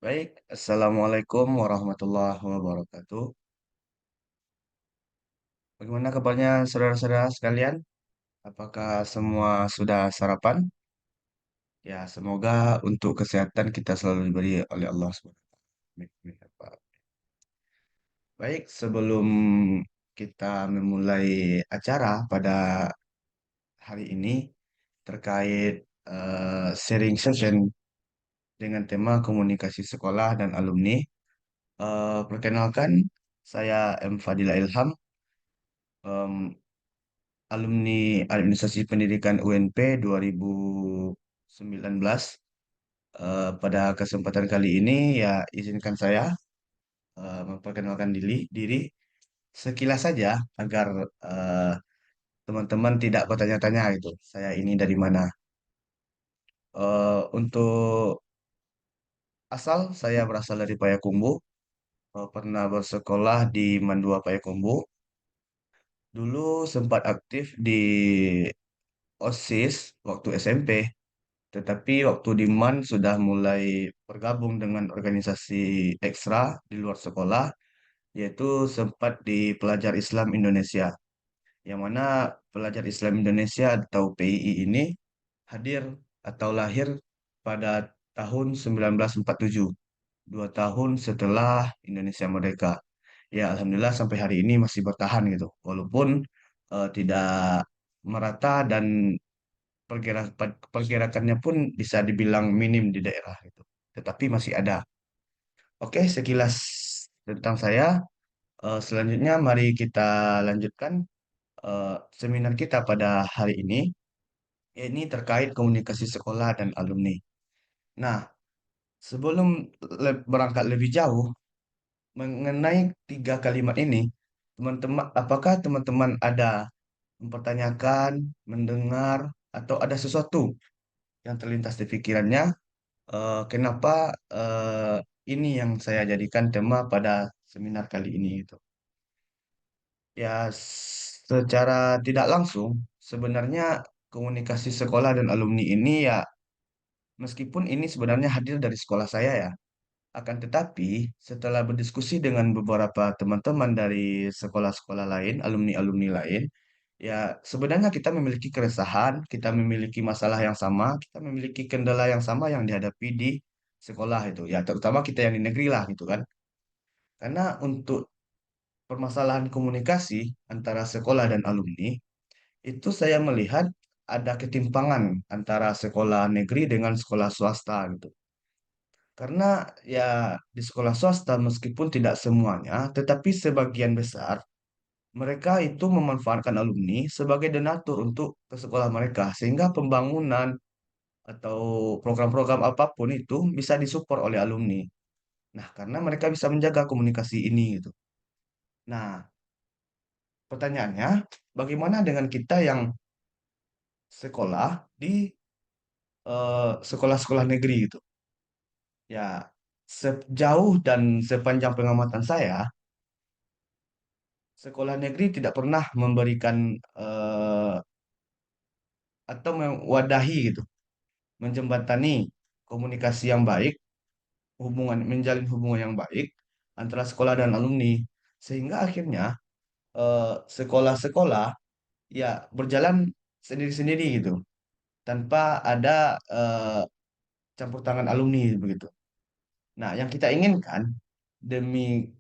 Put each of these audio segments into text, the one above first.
Baik, Assalamualaikum warahmatullahi wabarakatuh. Bagaimana kabarnya saudara-saudara sekalian? Apakah semua sudah sarapan? Ya, semoga untuk kesehatan kita selalu diberi oleh Allah SWT. Amin, amin, ya Pak. Baik, sebelum kita memulai acara pada hari ini terkait sharing session dengan tema komunikasi sekolah dan alumni, perkenalkan saya M. Fadila Ilham, alumni Administrasi Pendidikan UNP 2019. Pada kesempatan kali ini ya izinkan saya memperkenalkan diri sekilas saja agar eh, teman-teman tidak bertanya-tanya gitu. Saya ini dari mana? Untuk asal saya berasal dari Payakumbuh, pernah bersekolah di Mandua Payakumbuh. Dulu sempat aktif di OSIS waktu SMP. Tetapi waktu di MAN sudah mulai bergabung dengan organisasi ekstra di luar sekolah, yaitu sempat di Pelajar Islam Indonesia, yang mana Pelajar Islam Indonesia atau PII ini hadir atau lahir pada tahun 1947, 2 tahun setelah Indonesia merdeka. Ya, Alhamdulillah sampai hari ini masih bertahan gitu, walaupun tidak merata dan pergerakannya pun bisa dibilang minim di daerah itu. Tetapi masih ada. Oke, sekilas tentang saya. Selanjutnya mari kita lanjutkan eh, seminar kita pada hari ini. Ini terkait komunikasi sekolah dan alumni. Nah, sebelum berangkat lebih jauh mengenai 3 kalimat ini, teman-teman, apakah teman-teman ada mempertanyakan, mendengar, atau ada sesuatu yang terlintas di pikirannya kenapa ini yang saya jadikan tema pada seminar kali ini itu. Ya, secara tidak langsung sebenarnya komunikasi sekolah dan alumni ini ya meskipun ini sebenarnya hadir dari sekolah saya ya, akan tetapi setelah berdiskusi dengan beberapa teman-teman dari sekolah-sekolah lain, alumni-alumni lain, ya sebenarnya kita memiliki keresahan, kita memiliki masalah yang sama, kita memiliki kendala yang sama yang dihadapi di sekolah itu. Ya terutama kita yang di negeri lah gitu kan. Karena untuk permasalahan komunikasi antara sekolah dan alumni, itu saya melihat ada ketimpangan antara sekolah negeri dengan sekolah swasta gitu. Karena ya di sekolah swasta meskipun tidak semuanya, tetapi sebagian besar mereka itu memanfaatkan alumni sebagai donatur untuk ke sekolah mereka sehingga pembangunan atau program-program apapun itu bisa disupport oleh alumni. Nah, karena mereka bisa menjaga komunikasi ini gitu. Nah, pertanyaannya, bagaimana dengan kita yang sekolah di sekolah-sekolah negeri gitu? Ya, sejauh dan sepanjang pengamatan saya, sekolah negeri tidak pernah memberikan atau mewadahi gitu, menjembatani komunikasi yang baik, menjalin hubungan yang baik antara sekolah dan alumni, sehingga akhirnya sekolah-sekolah ya berjalan sendiri-sendiri gitu, tanpa ada campur tangan alumni begitu. Nah, yang kita inginkan demi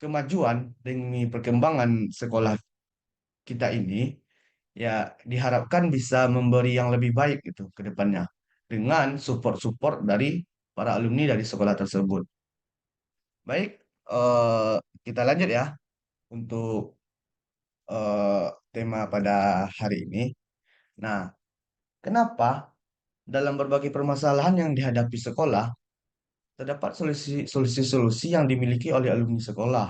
kemajuan, demi perkembangan sekolah kita ini, ya diharapkan bisa memberi yang lebih baik gitu ke depannya dengan support-support dari para alumni dari sekolah tersebut. Baik, eh, kita lanjut ya untuk eh, tema pada hari ini. Nah, kenapa dalam berbagai permasalahan yang dihadapi sekolah terdapat solusi-solusi yang dimiliki oleh alumni sekolah.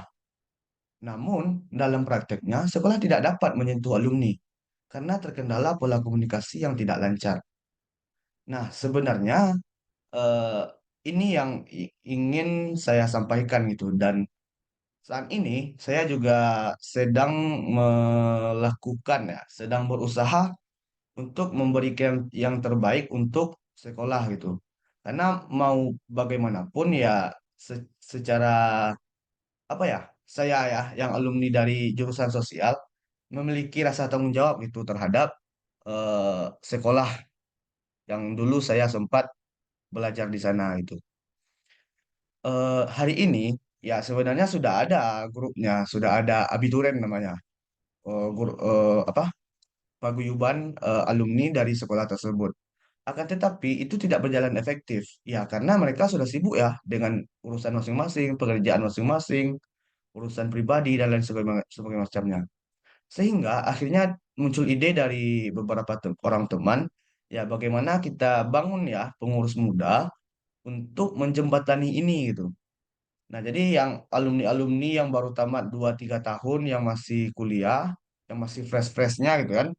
Namun, dalam prakteknya, sekolah tidak dapat menyentuh alumni karena terkendala pola komunikasi yang tidak lancar. Nah, sebenarnya eh, ini yang ingin saya sampaikan gitu dan saat ini saya juga sedang melakukan ya, sedang berusaha untuk memberikan yang terbaik untuk sekolah gitu. Karena mau bagaimanapun ya secara apa ya, saya ya yang alumni dari jurusan sosial memiliki rasa tanggung jawab itu terhadap sekolah yang dulu saya sempat belajar di sana itu. Hari ini ya sebenarnya sudah ada grupnya, sudah ada Abituren namanya. Apa paguyuban alumni dari sekolah tersebut. Akan tetapi itu tidak berjalan efektif. Ya karena mereka sudah sibuk ya dengan urusan masing-masing, pekerjaan masing-masing, urusan pribadi dan lain sebagainya macamnya. Sehingga akhirnya muncul ide dari beberapa orang teman, ya bagaimana kita bangun ya pengurus muda untuk menjembatani ini gitu. Nah, jadi yang alumni-alumni yang baru tamat 2 3 tahun, yang masih kuliah, yang masih fresh-freshnya gitu kan,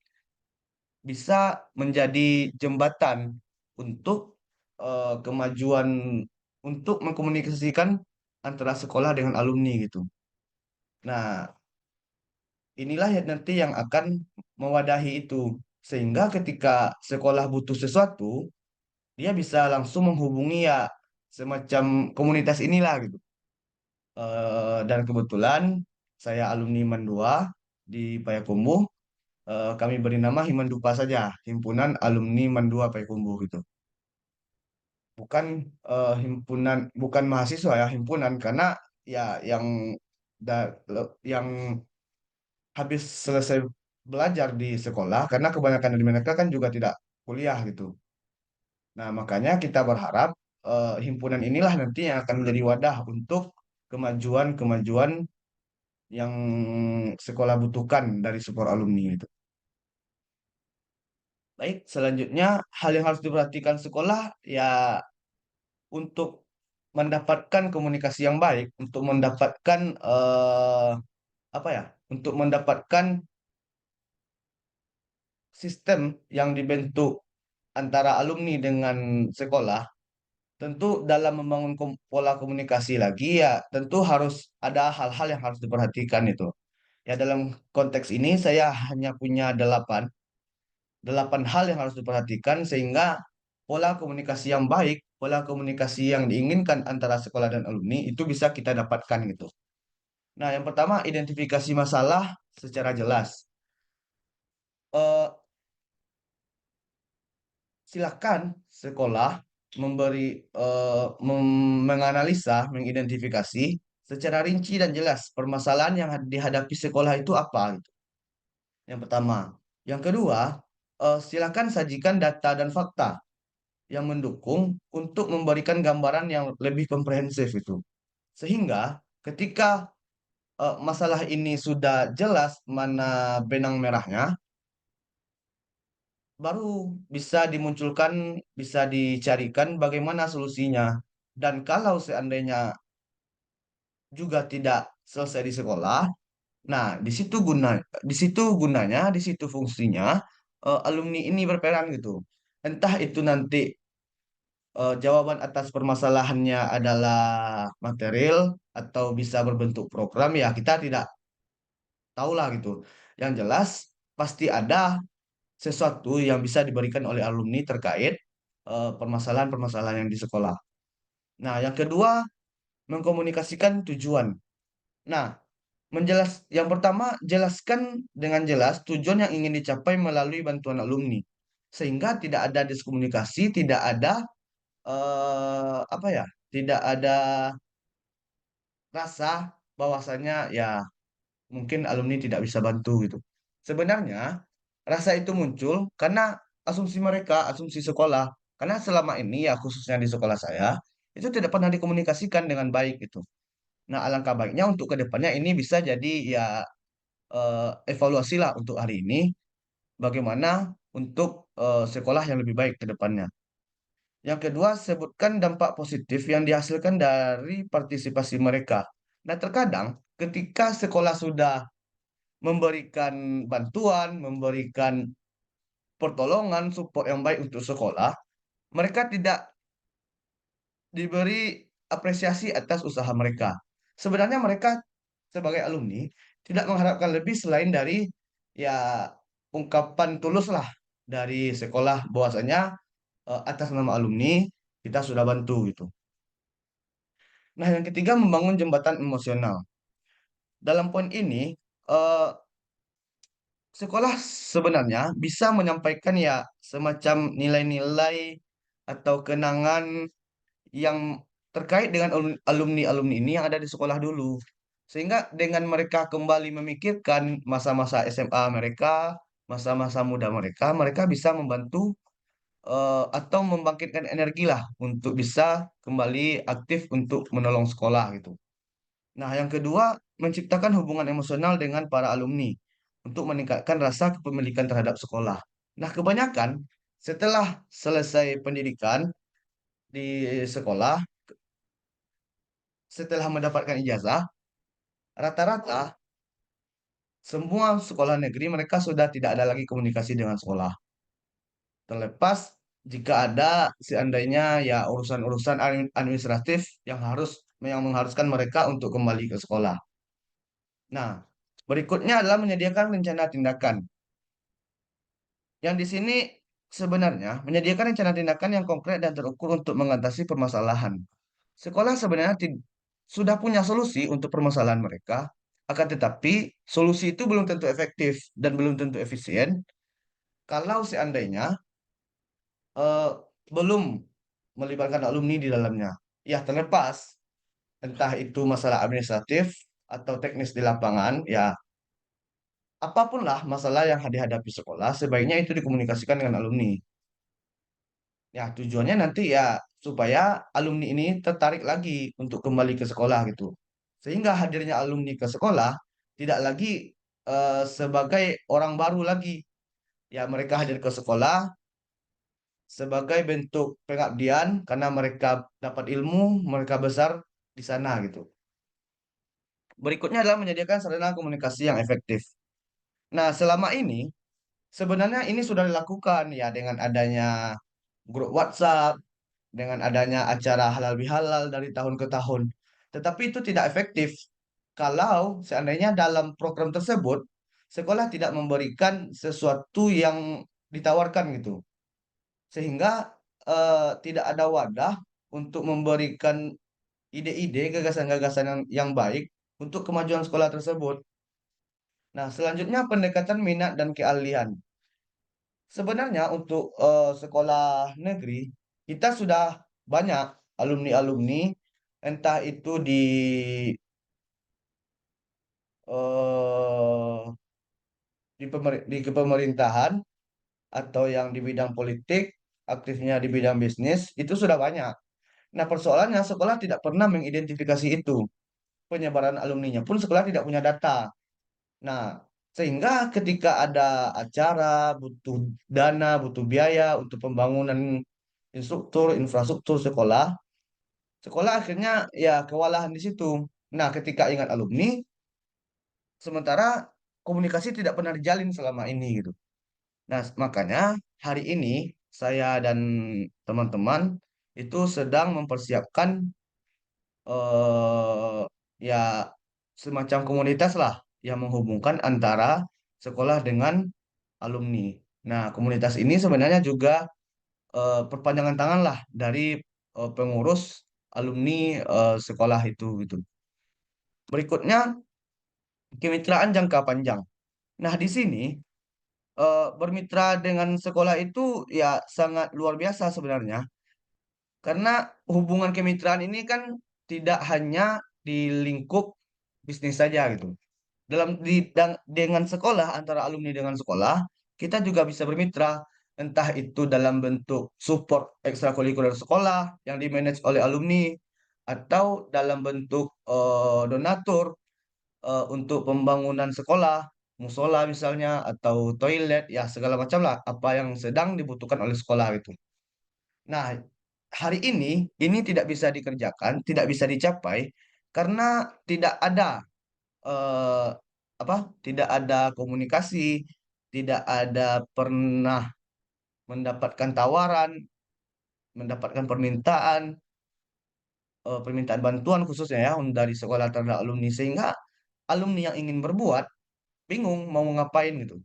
bisa menjadi jembatan untuk kemajuan, untuk mengkomunikasikan antara sekolah dengan alumni gitu. Nah, inilah yang nanti yang akan mewadahi itu. Sehingga ketika sekolah butuh sesuatu, dia bisa langsung menghubungi ya semacam komunitas inilah gitu. Dan kebetulan saya alumni Mandua di Payakumbuh. Kami beri nama Himandupa saja, Himpunan Alumni Mandua Payakumbuh gitu. Bukan himpunan, bukan mahasiswa ya, himpunan karena ya yang habis selesai belajar di sekolah, karena kebanyakan dari mereka kan juga tidak kuliah gitu. Nah, makanya kita berharap himpunan inilah nanti yang akan menjadi wadah untuk kemajuan-kemajuan yang sekolah butuhkan dari support alumni itu. Baik, selanjutnya hal yang harus diperhatikan sekolah ya untuk mendapatkan komunikasi yang baik, untuk mendapatkan apa ya, untuk mendapatkan sistem yang dibentuk antara alumni dengan sekolah. Tentu dalam membangun pola komunikasi lagi ya tentu harus ada hal-hal yang harus diperhatikan itu. Ya dalam konteks ini saya hanya punya delapan hal yang harus diperhatikan sehingga pola komunikasi yang baik, pola komunikasi yang diinginkan antara sekolah dan alumni itu bisa kita dapatkan gitu. Nah, yang pertama identifikasi masalah secara jelas. Eh, Silakan sekolah memberi menganalisa, mengidentifikasi secara rinci dan jelas permasalahan yang dihadapi sekolah itu apa gitu. Yang pertama. Yang kedua, silakan sajikan data dan fakta yang mendukung untuk memberikan gambaran yang lebih komprehensif itu. Sehingga ketika masalah ini sudah jelas mana benang merahnya, baru bisa dimunculkan, bisa dicarikan bagaimana solusinya. Dan kalau seandainya juga tidak selesai di sekolah, nah di situ gunanya, di situ fungsinya alumni ini berperan gitu. Entah itu nanti jawaban atas permasalahannya adalah material atau bisa berbentuk program, ya kita tidak tahulah gitu. Yang jelas pasti ada sesuatu yang bisa diberikan oleh alumni terkait permasalahan-permasalahan yang di sekolah. Nah, yang kedua, mengkomunikasikan tujuan. Nah, yang pertama, jelaskan dengan jelas tujuan yang ingin dicapai melalui bantuan alumni. Sehingga tidak ada diskomunikasi, tidak ada apa ya? Tidak ada rasa bahwasanya ya mungkin alumni tidak bisa bantu gitu. Sebenarnya rasa itu muncul karena asumsi mereka, asumsi sekolah. Karena selama ini ya khususnya di sekolah saya itu tidak pernah dikomunikasikan dengan baik gitu. Nah, alangkah baiknya untuk kedepannya ini bisa jadi ya evaluasi lah untuk hari ini bagaimana untuk sekolah yang lebih baik ke depannya. Yang kedua, sebutkan dampak positif yang dihasilkan dari partisipasi mereka. Nah, terkadang ketika sekolah sudah memberikan bantuan, memberikan pertolongan, support yang baik untuk sekolah, mereka tidak diberi apresiasi atas usaha mereka. Sebenarnya mereka sebagai alumni tidak mengharapkan lebih selain dari ya ungkapan tulus lah dari sekolah bahwasanya atas nama alumni kita sudah bantu gitu. Nah, yang ketiga membangun jembatan emosional. Dalam poin ini, eh, sekolah sebenarnya bisa menyampaikan ya semacam nilai-nilai atau kenangan yang terkait dengan alumni-alumni ini yang ada di sekolah dulu. Sehingga dengan mereka kembali memikirkan masa-masa SMA mereka, masa-masa muda mereka, mereka bisa membantu atau membangkitkan energi lah untuk bisa kembali aktif untuk menolong sekolah gitu. Nah, yang kedua, menciptakan hubungan emosional dengan para alumni untuk meningkatkan rasa kepemilikan terhadap sekolah. Nah, kebanyakan setelah selesai pendidikan di sekolah, setelah mendapatkan ijazah, rata-rata semua sekolah negeri mereka sudah tidak ada lagi komunikasi dengan sekolah. Terlepas jika ada seandainya ya urusan-urusan administratif yang mengharuskan mereka untuk kembali ke sekolah. Nah, berikutnya adalah menyediakan rencana tindakan. Yang di sini sebenarnya menyediakan rencana tindakan yang konkret dan terukur untuk mengatasi permasalahan. Sekolah sebenarnya sudah punya solusi untuk permasalahan mereka, akan tetapi solusi itu belum tentu efektif dan belum tentu efisien kalau seandainya eh, belum melibatkan alumni di dalamnya. Ya, terlepas entah itu masalah administratif atau teknis di lapangan, ya apapun lah masalah yang dihadapi sekolah, sebaiknya itu dikomunikasikan dengan alumni. Ya, tujuannya nanti ya supaya alumni ini tertarik lagi untuk kembali ke sekolah gitu. Sehingga hadirnya alumni ke sekolah tidak lagi sebagai orang baru lagi. Ya, mereka hadir ke sekolah sebagai bentuk pengabdian karena mereka dapat ilmu, mereka besar di sana gitu. Berikutnya adalah menyediakan sarana komunikasi yang efektif. Nah, selama ini sebenarnya ini sudah dilakukan ya dengan adanya grup WhatsApp, dengan adanya acara halal bihalal dari tahun ke tahun. Tetapi itu tidak efektif kalau seandainya dalam program tersebut sekolah tidak memberikan sesuatu yang ditawarkan gitu. Sehingga tidak ada wadah untuk memberikan ide-ide, gagasan-gagasan yang baik untuk kemajuan sekolah tersebut. Nah, selanjutnya pendekatan minat dan keahlian. Sebenarnya untuk sekolah negeri, kita sudah banyak alumni-alumni, entah itu eh, di kepemerintahan atau yang di bidang politik, aktifnya di bidang bisnis, itu sudah banyak. Nah, persoalannya sekolah tidak pernah mengidentifikasi itu. Penyebaran alumninya pun sekolah tidak punya data. Nah, sehingga ketika ada acara, butuh dana, butuh biaya untuk pembangunan infrastruktur sekolah, sekolah akhirnya ya kewalahan di situ. Nah, ketika ingat alumni, sementara komunikasi tidak pernah dijalin selama ini gitu. Nah, makanya hari ini saya dan teman-teman itu sedang mempersiapkan ya semacam komunitas lah yang menghubungkan antara sekolah dengan alumni. Nah, komunitas ini sebenarnya juga perpanjangan tangan lah dari pengurus alumni sekolah itu gitu. Berikutnya kemitraan jangka panjang. Nah, di sini bermitra dengan sekolah itu ya sangat luar biasa sebenarnya karena hubungan kemitraan ini kan tidak hanya di lingkup bisnis saja gitu. Dengan sekolah antara alumni dengan sekolah kita juga bisa bermitra entah itu dalam bentuk support ekstrakurikuler sekolah yang dimanage oleh alumni atau dalam bentuk donatur untuk pembangunan sekolah musola misalnya atau toilet ya segala macam lah apa yang sedang dibutuhkan oleh sekolah itu. Nah, hari ini tidak bisa dikerjakan, tidak bisa dicapai karena tidak ada eh, apa tidak ada komunikasi, tidak ada pernah mendapatkan tawaran, mendapatkan permintaan bantuan khususnya ya dari sekolah terhadap alumni sehingga alumni yang ingin berbuat bingung mau ngapain gitu.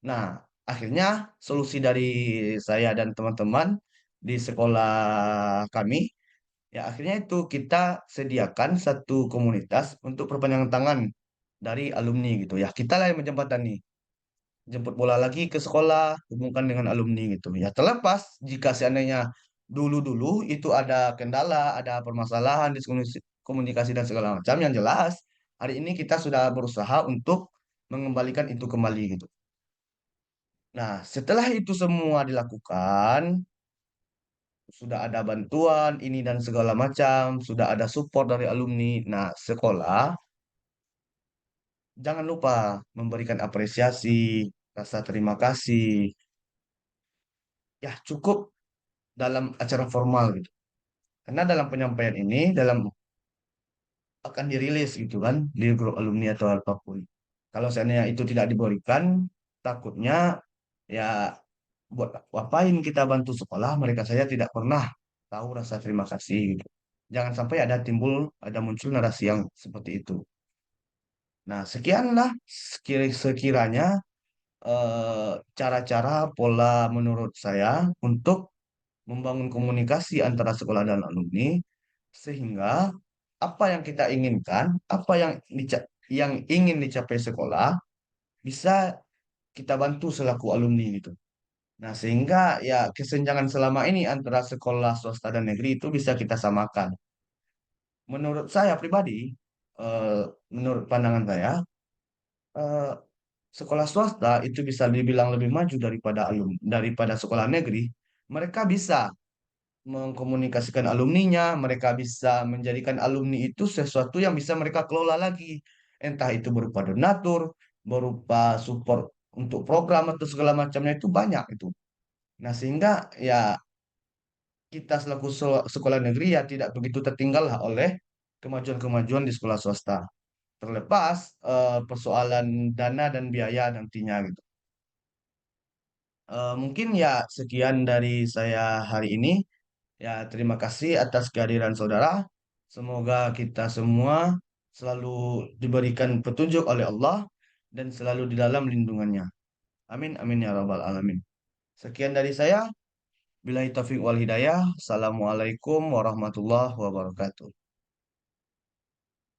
Nah, akhirnya solusi dari saya dan teman-teman di sekolah kami, ya akhirnya itu kita sediakan satu komunitas untuk perpanjangan tangan dari alumni gitu ya. Kita lah yang menjembatani, jemput bola lagi ke sekolah, hubungkan dengan alumni gitu. Ya terlepas jika seandainya dulu-dulu itu ada kendala, ada permasalahan diskusi, komunikasi dan segala macam, yang jelas hari ini kita sudah berusaha untuk mengembalikan itu kembali gitu. Nah, setelah itu semua dilakukan, sudah ada bantuan ini dan segala macam, sudah ada support dari alumni. Nah, sekolah jangan lupa memberikan apresiasi, rasa terima kasih. Ya, cukup dalam acara formal gitu. Karena dalam penyampaian ini dalam akan dirilis gitu kan di grup alumni atau apapun. Kalau seandainya itu tidak diberikan, takutnya ya buat ngapain kita bantu sekolah, mereka saya tidak pernah tahu rasa terima kasih gitu. Jangan sampai ada muncul narasi yang seperti itu. Nah, sekianlah sekiranya cara-cara pola menurut saya untuk membangun komunikasi antara sekolah dan alumni sehingga apa yang kita inginkan, apa yang ingin dicapai sekolah bisa kita bantu selaku alumni gitu. Nah, sehingga ya kesenjangan selama ini antara sekolah swasta dan negeri itu bisa kita samakan. Menurut saya pribadi, eh, menurut pandangan saya, eh, sekolah swasta itu bisa dibilang lebih maju daripada sekolah negeri. Mereka bisa mengkomunikasikan alumninya, mereka bisa menjadikan alumni itu sesuatu yang bisa mereka kelola lagi. Entah itu berupa donatur, berupa support untuk program atau segala macamnya itu banyak itu. Nah, sehingga ya kita selaku sekolah negeri ya tidak begitu tertinggal lah oleh kemajuan-kemajuan di sekolah swasta. Terlepas persoalan dana dan biaya nantinya gitu. Mungkin ya sekian dari saya hari ini. Ya, terima kasih atas kehadiran saudara. Semoga kita semua selalu diberikan petunjuk oleh Allah dan selalu di dalam lindungannya. Amin, amin ya rabbal alamin. Sekian dari saya. Billahi taufiq wal hidayah. Assalamualaikum warahmatullahi wabarakatuh.